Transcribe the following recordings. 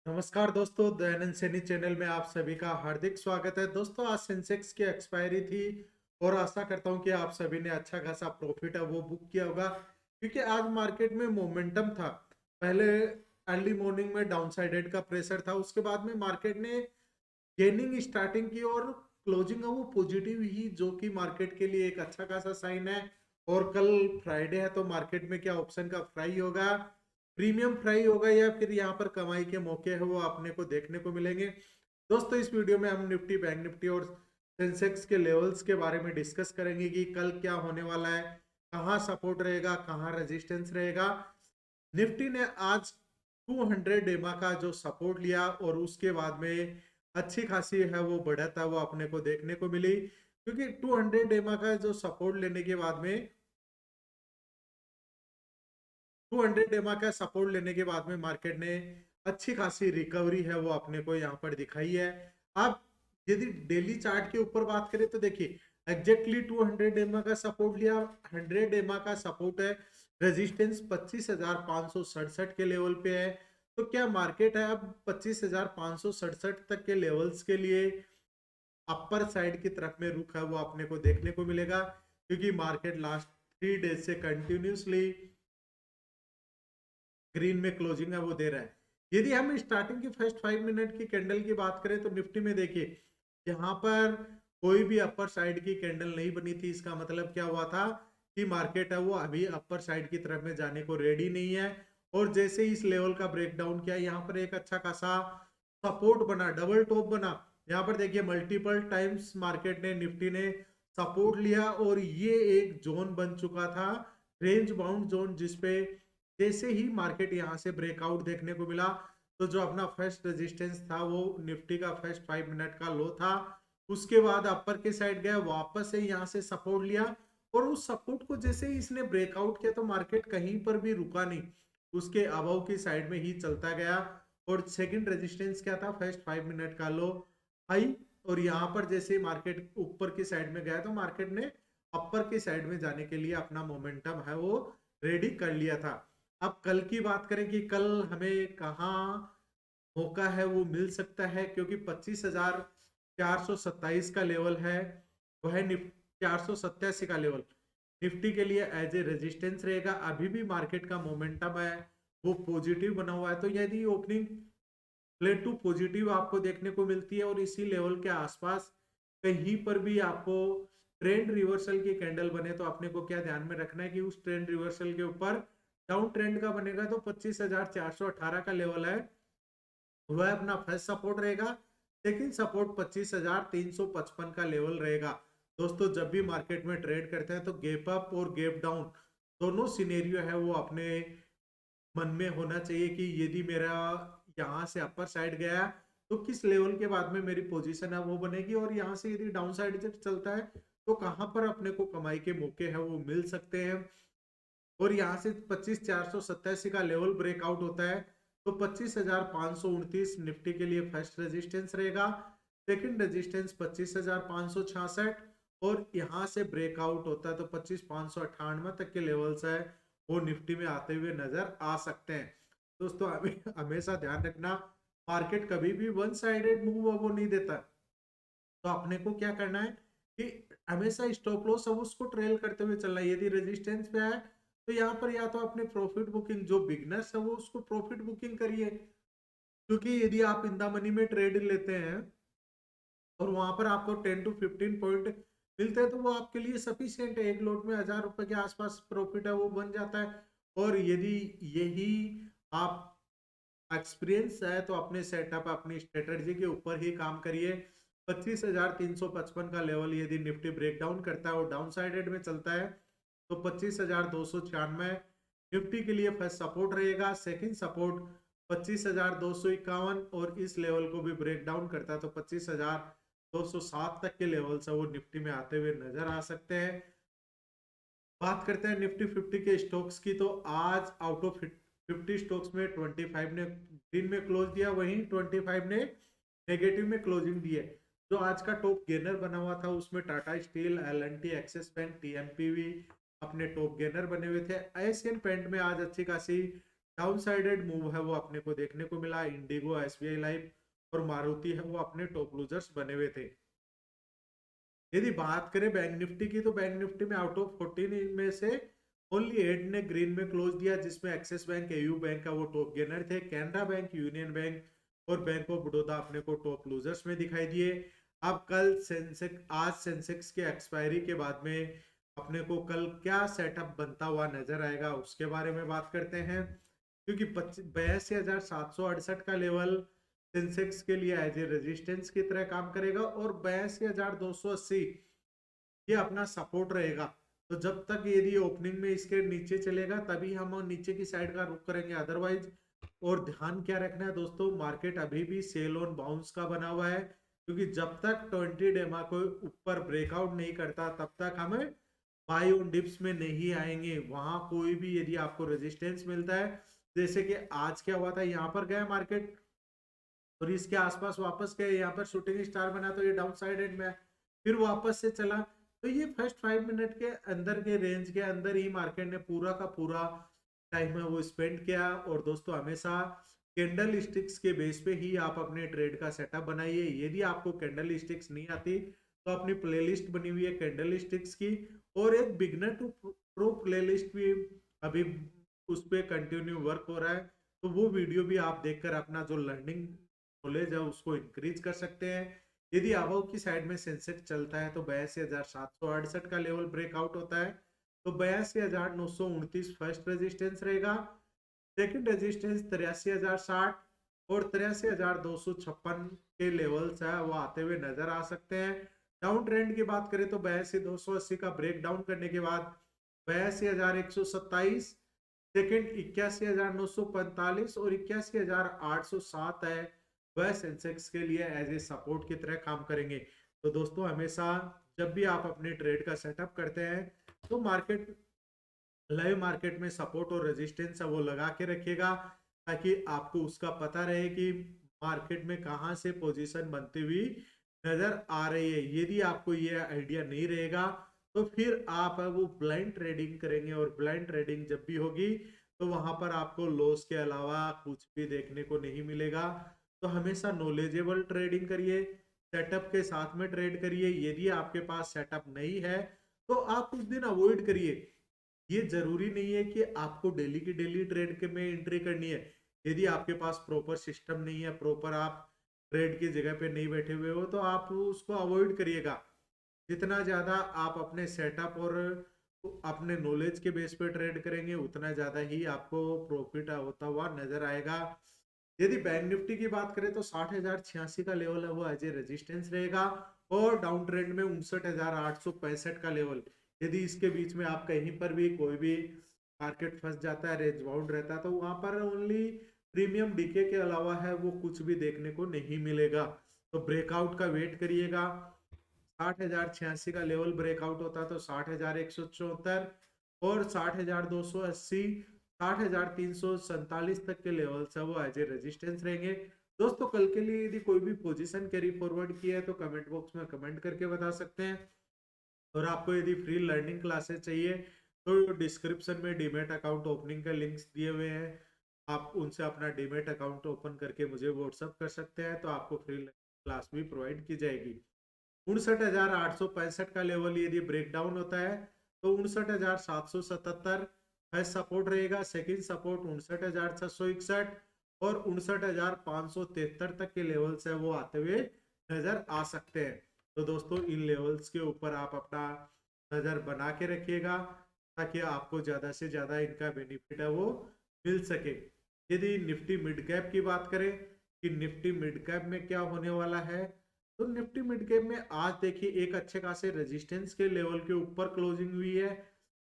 नमस्कार दोस्तों, दयानंद सैनी चैनल में आप सभी का हार्दिक स्वागत है। दोस्तों, आज सेंसेक्स की एक्सपायरी थी और आशा करता हूं कि आप सभी ने अच्छा खासा प्रॉफिट है वो बुक किया होगा, क्योंकि आज मार्केट में मोमेंटम था। पहले अर्ली मॉर्निंग में डाउनसाइडेड का प्रेशर था, उसके बाद में मार्केट ने गेनिंग स्टार्टिंग की और क्लोजिंग है वो पॉजिटिव ही, जो कि मार्केट के लिए एक अच्छा खासा साइन है। और कल फ्राइडे है तो मार्केट में क्या ऑप्शन का फ्राई होगा, प्रीमियम फ्राई होगा, या फिर यहाँ पर कमाई के मौके है वो अपने को देखने को मिलेंगे। दोस्तों, इस वीडियो में हम निफ्टी, बैंक निफ्टी और सेंसेक्स के लेवल्स के बारे में डिस्कस करेंगे कि कल क्या होने वाला है, कहाँ सपोर्ट रहेगा, कहाँ रेजिस्टेंस रहेगा। निफ्टी ने आज 200 एमा का जो सपोर्ट लिया और उसके बाद में अच्छी खासी है वो बढ़त है वो अपने को देखने को मिली, क्योंकि 200 एमा का जो सपोर्ट लेने के बाद में 200 एमा का सपोर्ट लेने के बाद में मार्केट ने अच्छी खासी रिकवरी है वो अपने को यहाँ पर दिखाई है। अब यदि डेली चार्ट के ऊपर बात करें तो देखिए, एग्जैक्टली 200 एमा का सपोर्ट लिया, 100 एमा का सपोर्ट है, रेजिस्टेंस 25,567 के लेवल पे है। तो क्या मार्केट है अब 25,567 तक के लेवल्स के लिए अपर साइड की तरफ में रुख है वो अपने को देखने को मिलेगा, क्योंकि मार्केट लास्ट 3 डेज से कंटिन्यूसली ग्रीन में क्लोजिंग है वो दे रहा है। यदि हम स्टार्टिंग की फर्स्ट 5 मिनट की कैंडल की बात करें तो निफ्टी में देखिए, यहाँ पर कोई भी अपर साइड की कैंडल नहीं बनी थी। इसका मतलब क्या हुआ था कि मार्केट है वो अभी अपर साइड की तरफ में जाने को रेडी नहीं है। और जैसे इस लेवल का ब्रेकडाउन किया, यहाँ पर एक अच्छा खासा सपोर्ट बना, डबल टॉप बना। यहाँ पर देखिए, मल्टीपल टाइम्स मार्केट ने, निफ्टी ने सपोर्ट लिया और ये एक जोन बन चुका था, रेंज बाउंड जोन, जिसपे जैसे ही मार्केट यहाँ से ब्रेकआउट देखने को मिला, तो जो अपना फर्स्ट रेजिस्टेंस था वो निफ्टी का फर्स्ट 5 मिनट का लो था। उसके बाद अपर के साइड गया, वापस से यहाँ से सपोर्ट लिया और उस सपोर्ट को जैसे ही इसने ब्रेकआउट किया तो मार्केट कहीं पर भी रुका नहीं, उसके अबव की साइड में ही चलता गया। और सेकंड रेजिस्टेंस क्या था, फर्स्ट 5 मिनट का लो हाई। और यहाँ पर जैसे मार्केट ऊपर की साइड में गया तो मार्केट ने अपर की साइड में जाने के लिए अपना मोमेंटम है वो रेडी कर लिया था। अब कल की बात करें कि कल हमें कहाँ मौका है वो मिल सकता है, क्योंकि 25,427 का लेवल है, वह 487 का लेवल निफ्टी के लिए एज ए रेजिस्टेंस रहेगा। अभी भी मार्केट का मोमेंटम है वो पॉजिटिव बना हुआ है, तो यदि ओपनिंग प्लेट टू पॉजिटिव आपको देखने को मिलती है और इसी लेवल के आसपास कहीं पर भी आपको ट्रेंड रिवर्सल की कैंडल बने, तो अपने को क्या ध्यान में रखना है कि उस ट्रेंड रिवर्सल के ऊपर डाउन ट्रेंड का बनेगा तो 25,418 का लेवल है वह अपना फर्स्ट सपोर्ट रहेगा। सेकंड सपोर्ट 25,355 का लेवल रहेगा। दोस्तों, जब भी मार्केट में ट्रेड करते हैं तो गैप अप और गैप डाउन दोनों सिनेरियो है वो अपने मन में होना चाहिए, कि यदि मेरा यहाँ से अपर साइड गया तो किस लेवल के बाद में मेरी पोजीशन है वो बनेगी, और यहाँ से यदि डाउन साइड जब चलता है तो कहाँ पर अपने को कमाई के मौके हैं वो मिल सकते हैं। और यहाँ से 25,487 का लेवल ब्रेकआउट होता है तो 25,529 निफ्टी के लिए फर्स्ट रेजिस्टेंस रहेगा। सेकंड रेजिस्टेंस 25,566, और यहाँ से ब्रेकआउट होता है तो 25,598 तक के लेवल्स है वो निफ्टी में आते हुए नजर आ सकते हैं। दोस्तों, हमें हमेशा ध्यान रखना, मार्केट कभी भी वन साइडेड मूव वो नहीं देता। तो अपने को क्या करना है कि हमेशा स्टॉप लॉस सब उसको ट्रेल करते हुए चलना है। यदि रेजिस्टेंस पे आए तो यहाँ पर या तो अपने प्रॉफिट बुकिंग, जो बिगनर्स है वो उसको प्रॉफिट बुकिंग करिए, क्योंकि यदि आप इन द मनी में ट्रेड लेते हैं और वहां पर आपको 10 to 15 पॉइंट मिलते हैं तो वो आपके लिए सफिशियंट है। एक लोट में 1,000 रुपए के आसपास प्रॉफिट है वो बन जाता है। और यदि यही आप एक्सपीरियंस है तो अपने सेटअप, अपनी स्ट्रेटजी के ऊपर ही काम करिए। 25,355 का लेवल यदि निफ्टी ब्रेकडाउन करता है और डाउन साइडेड में चलता है तो 25,296 निफ्टी के लिए फर्स्ट सपोर्ट रहेगा। सेकंड सपोर्ट 25,251, और इस लेवल को भी ब्रेक डाउन करता है तो 25,207 तक के लेवल से वो निफ्टी में आते हुए नजर आ सकते हैं। बात करते हैं निफ्टी 50 के स्टॉक्स की, तो आज आउट ऑफ 50 स्टॉक्स में 25 ने ग्रीन में क्लोज दिया, वहीं 25 ने नेगेटिव में क्लोजिंग दी है। जो आज का टॉप गेनर बना हुआ था उसमें टाटा स्टील, एल&टी, एक्सिस बैंक, टीएमपीवी अपने टॉप गेनर बने हुए थे। एशियन पेंट में आज अच्छी खासी डाउन साइडेड मूव है वो अपने को देखने को मिला। इंडिगो, एसबीआई लाइफ और मारुति है वो अपने टॉप लूजर्स बने हुए थे। यदि बात करें बैंक निफ्टी की, तो बैंक निफ्टी में आउट ऑफ 14 में से ओनली 8 ने ग्रीन में क्लोज दिया, जिसमें एक्सिस बैंक, एयू बैंक का वो टॉप गेनर थे। कैनरा बैंक, यूनियन बैंक और बैंक ऑफ बड़ौदा अपने को टॉप लूजर्स में दिखाई दिए। अब कल सेंसेक्स, आज सेंसेक्स के एक्सपायरी के बाद में अपने को कल क्या सेटअप बनता हुआ नजर आएगा उसके बारे में बात करते हैं। क्योंकि 82,768 का लेवल सेंसेक्स के लिए एज ए रेजिस्टेंस की तरह काम करेगा और 82,280 ये अपना सपोर्ट रहेगा। तो जब तक यदि ओपनिंग में इसके नीचे चलेगा तभी हम नीचे की साइड का रुख करेंगे, अदरवाइज। और ध्यान क्या रखना है दोस्तों, मार्केट अभी भी सेल ऑन बाउंस का बना हुआ है, क्योंकि जब तक 20 डेमा को ऊपर ब्रेकआउट नहीं करता तब तक हमें बाई ऑन डिप्स में नहीं आएंगे। वहां कोई भी यदि आपको रेजिस्टेंस मिलता है, जैसे कि आज क्या हुआ था, यहाँ पर गया मार्केट और इसके आसपास वापस गए, यहाँ पर शूटिंग स्टार बना तो ये डाउन साइड में फिर वापस से चला। तो ये फर्स्ट 5 मिनट के अंदर के रेंज के अंदर ही मार्केट ने पूरा का पूरा टाइम है वो स्पेंड किया। और दोस्तों हमेशा कैंडल स्टिक्स के बेस पे ही आप अपने ट्रेड का सेटअप बनाइए। यदि आपको कैंडल स्टिक्स नहीं आती तो अपनी प्लेलिस्ट बनी हुई है कैंडल स्टिक्स की, और एक बिगनर टू प्रो प्लेलिस्ट भी अभी उस पर कंटिन्यू वर्क हो रहा है। तो वो वीडियो भी आप देखकर अपना जो लर्निंग नॉलेज है उसको इंक्रीज कर सकते हैं। यदि अबव की साइड में सेंसेक्स चलता है तो 82,768 का लेवल ब्रेकआउट होता है, तो 82,929 फर्स्ट रेजिस्टेंस रहेगा। सेकंड रेजिस्टेंस 83,060 और 83,256 के लेवल्स है वो आते हुए नजर आ सकते हैं। डाउन ट्रेंड की बात करें तो 82,280 का ब्रेक डाउन करने के बाद 82,127, सेकंड 81,945 और 81,807 है वह सेंसेक्स के लिए एज ए सपोर्ट की तरह काम करेंगे। तो दोस्तों हमेशा जब भी आप अपने ट्रेड का सेटअप करते हैं तो मार्केट, लाइव मार्केट में सपोर्ट और रेजिस्टेंस है वो लगा के रखिएगा, ताकि आपको उसका पता रहे कि मार्केट में कहां से पोजीशन बनती हुई नजर आ रही है। यदि आपको ये आइडिया नहीं रहेगा तो फिर आप वो ब्लाइंड ट्रेडिंग करेंगे, और ब्लाइंड ट्रेडिंग जब भी होगी तो वहां पर आपको लॉस के अलावा कुछ भी देखने को नहीं मिलेगा। तो हमेशा नॉलेजेबल ट्रेडिंग करिए, सेटअप के साथ में ट्रेड करिए। यदि आपके पास सेटअप नहीं है तो आप कुछ दिन अवॉइड करिए। ये जरूरी नहीं है कि आपको डेली की डेली ट्रेड के में एंट्री करनी है। यदि आपके पास प्रॉपर सिस्टम नहीं है, प्रॉपर आप ट्रेड की जगह पे नहीं बैठे हुए हो, तो आप उसको अवॉइड करिएगा। जितना ज्यादा आप अपने सेटअप और अपने नॉलेज के बेस पे ट्रेड करेंगे उतना ज्यादा ही आपको प्रॉफिट होता हुआ नजर आएगा। यदि बैंक निफ्टी की बात करें तो 60,086 का लेवल है वो एज ए रेजिस्टेंस रहेगा, और डाउन ट्रेंड में 59,865 का लेवल। यदि इसके बीच में आप कहीं पर भी कोई भी मार्केट फंस जाता है, रेंज बाउंड रहता है, तो वहां पर ओनली प्रीमियम डीके के अलावा है वो कुछ भी देखने को नहीं मिलेगा। तो ब्रेकआउट का वेट करिएगा। 60,086 का लेवल ब्रेकआउट होता तो 60,174 और 60,280, 60,347 तक के लेवल्स है वो एज ए रेजिस्टेंस रहेंगे। दोस्तों कल के लिए यदि कोई भी पोजीशन कैरी फॉरवर्ड की है तो कमेंट बॉक्स में कमेंट करके बता सकते हैं। और आपको यदि फ्री लर्निंग क्लासेस चाहिए तो डिस्क्रिप्शन में डीमेट अकाउंट ओपनिंग का लिंक्स दिए हुए हैं, आप उनसे अपना डीमेट अकाउंट ओपन करके मुझे व्हाट्सअप कर सकते हैं, तो आपको फ्री क्लास भी प्रोवाइड की जाएगी। 59,865 का लेवल यदि ब्रेक डाउन होता है तो 59,777 फर्स्ट सपोर्ट रहेगा। सेकंड सपोर्ट 59,661 और 59,573 तक के लेवल्स है वो आते हुए नजर आ सकते हैं। तो दोस्तों इन लेवल्स के ऊपर आप अपना नजर बना के रखिएगा, ताकि आपको ज्यादा से ज्यादा इनका बेनिफिट है वो मिल सके। यदि निफ्टी मिड कैप की बात करें कि निफ्टी मिड कैप में क्या होने वाला है, तो निफ्टी मिड कैप में आज देखिए एक अच्छे खासे रेजिस्टेंस के लेवल के ऊपर क्लोजिंग हुई है,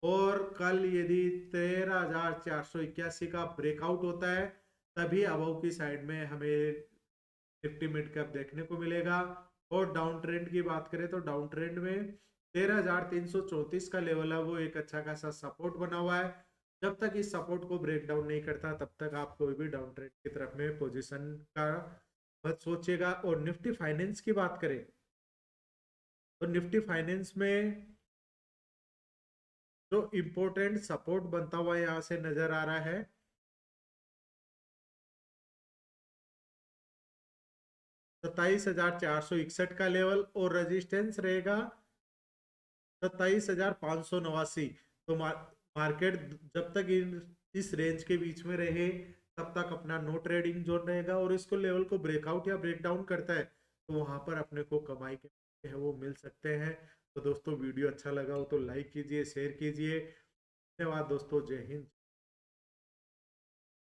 और कल यदि 13,481 का ब्रेकआउट होता है तभी अबव की साइड में हमें निफ्टी मिड कैप देखने को मिलेगा। और डाउन ट्रेंड की बात करें तो डाउन ट्रेंड में 13,334 का लेवल है वो एक अच्छा खासा सपोर्ट बना हुआ है। जब तक इस सपोर्ट को ब्रेक डाउन नहीं करता तब तक आप कोई भी डाउन ट्रेंड की तरफ में पोजीशन का मत सोचिएगा। और निफ्टी फाइनेंस की बात करें तो निफ्टी फाइनेंस में जो इम्पोर्टेंट सपोर्ट बनता हुआ यहाँ से नजर आ रहा है 27,461 का लेवल और रेजिस्टेंस रहेगा 27,589। तो मार्केट जब तक इस रेंज के बीच में रहे तब तक अपना नो ट्रेडिंग जोन रहेगा, और इसको लेवल को ब्रेकआउट या ब्रेकडाउन करता है तो वहां पर अपने को कमाई के है वो मिल सकते हैं। तो दोस्तों वीडियो अच्छा लगा हो तो लाइक कीजिए, शेयर कीजिए। धन्यवाद दोस्तों, जय हिंद।